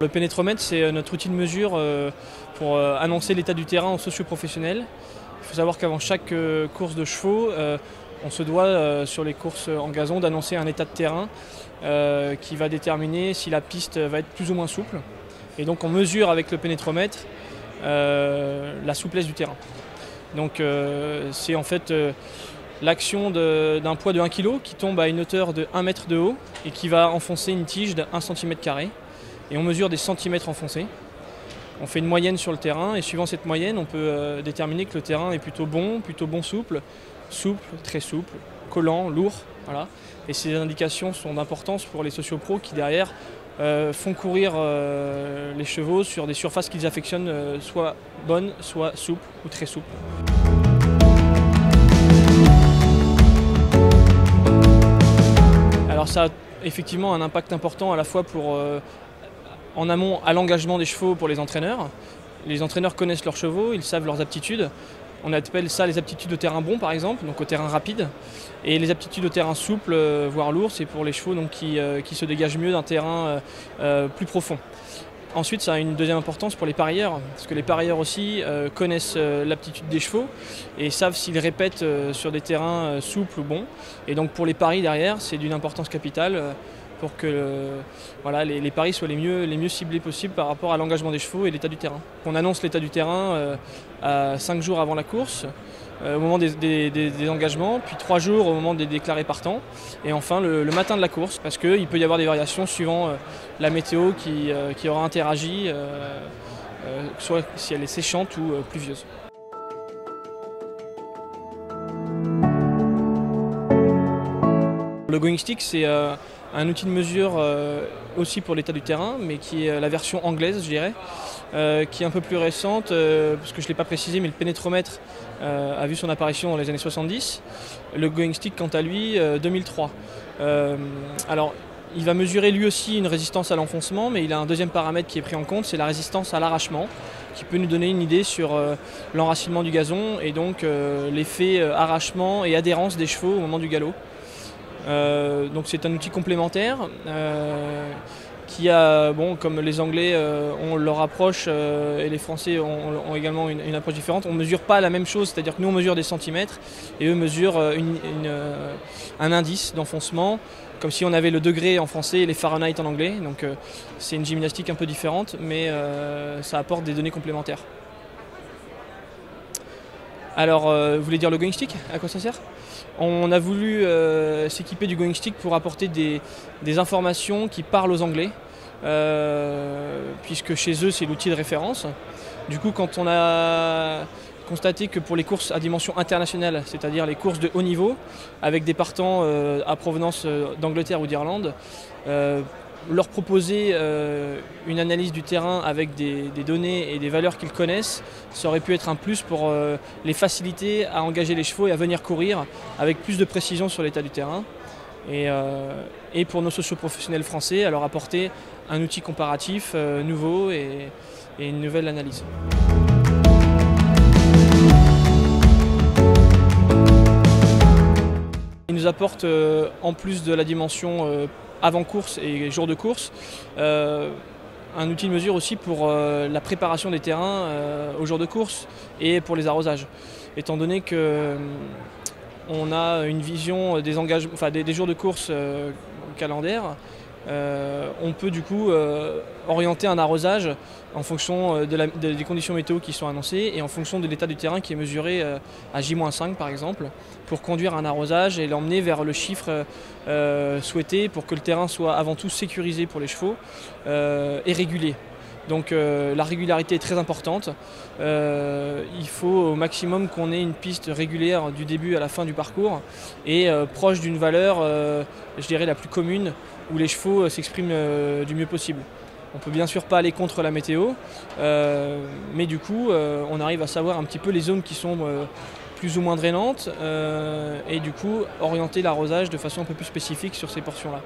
Le pénétromètre, c'est notre outil de mesure pour annoncer l'état du terrain aux socio-professionnels. Il faut savoir qu'avant chaque course de chevaux, on se doit, sur les courses en gazon, d'annoncer un état de terrain qui va déterminer si la piste va être plus ou moins souple. Et donc on mesure avec le pénétromètre la souplesse du terrain. Donc c'est en fait l'action d'un poids de 1 kg qui tombe à une hauteur de 1 mètre de haut et qui va enfoncer une tige de 1 cm². Et on mesure des centimètres enfoncés. On fait une moyenne sur le terrain et suivant cette moyenne, on peut déterminer que le terrain est plutôt bon souple, très souple, collant, lourd. Voilà. Et ces indications sont d'importance pour les sociopros qui derrière font courir les chevaux sur des surfaces qu'ils affectionnent soit bonnes, soit souples ou très souples. Alors ça a effectivement un impact important à la fois pour en amont à l'engagement des chevaux pour les entraîneurs. Les entraîneurs connaissent leurs chevaux, ils savent leurs aptitudes. On appelle ça les aptitudes au terrain bon par exemple, donc au terrain rapide. Et les aptitudes au terrain souple, voire lourd, c'est pour les chevaux donc, qui se dégagent mieux d'un terrain plus profond. Ensuite, ça a une deuxième importance pour les parieurs, parce que les parieurs aussi connaissent l'aptitude des chevaux et savent s'ils répètent sur des terrains souples ou bons. Et donc pour les paris derrière, c'est d'une importance capitale pour que voilà, les paris soient les mieux ciblés possibles par rapport à l'engagement des chevaux et l'état du terrain. On annonce l'état du terrain à 5 jours avant la course, au moment des engagements, puis 3 jours au moment des déclarés partants, et enfin le matin de la course, parce qu'il peut y avoir des variations suivant la météo qui aura interagi, soit si elle est séchante ou pluvieuse. Le Going Stick, c'est un outil de mesure aussi pour l'état du terrain, mais qui est la version anglaise, je dirais, qui est un peu plus récente, parce que je ne l'ai pas précisé, mais le pénétromètre a vu son apparition dans les années 70. Le Going Stick, quant à lui, 2003. Alors, il va mesurer lui aussi une résistance à l'enfoncement, mais il a un deuxième paramètre qui est pris en compte, c'est la résistance à l'arrachement, qui peut nous donner une idée sur l'enracinement du gazon et donc l'effet arrachement et adhérence des chevaux au moment du galop. Donc c'est un outil complémentaire qui a, bon, comme les Anglais ont leur approche et les Français ont également une approche différente. On ne mesure pas la même chose, c'est-à-dire que nous on mesure des centimètres et eux mesurent un indice d'enfoncement, comme si on avait le degré en français et les Fahrenheit en anglais. Donc c'est une gymnastique un peu différente, mais ça apporte des données complémentaires. Alors, vous voulez dire le Going Stick? À quoi ça sert? On a voulu s'équiper du Going Stick pour apporter des informations qui parlent aux Anglais, puisque chez eux c'est l'outil de référence. Du coup, quand on a constaté que pour les courses à dimension internationale, c'est-à-dire les courses de haut niveau, avec des partants à provenance d'Angleterre ou d'Irlande, leur proposer une analyse du terrain avec des données et des valeurs qu'ils connaissent, ça aurait pu être un plus pour les faciliter à engager les chevaux et à venir courir avec plus de précision sur l'état du terrain. Et pour nos socio-professionnels français, à leur apporter un outil comparatif nouveau et une nouvelle analyse. Il nous apporte, en plus de la dimension avant-course et jour de course, un outil de mesure aussi pour la préparation des terrains au jour de course et pour les arrosages. Étant donné qu'on a une vision des engagements, enfin des jours de course calendaires, on peut du coup orienter un arrosage en fonction des conditions météo qui sont annoncées et en fonction de l'état du terrain qui est mesuré à J-5 par exemple, pour conduire un arrosage et l'emmener vers le chiffre souhaité pour que le terrain soit avant tout sécurisé pour les chevaux et régulier. Donc la régularité est très importante. Il faut au maximum qu'on ait une piste régulière du début à la fin du parcours et proche d'une valeur, je dirais, la plus commune, où les chevaux s'expriment du mieux possible. On ne peut bien sûr pas aller contre la météo, mais du coup on arrive à savoir un petit peu les zones qui sont plus ou moins drainantes et du coup orienter l'arrosage de façon un peu plus spécifique sur ces portions-là.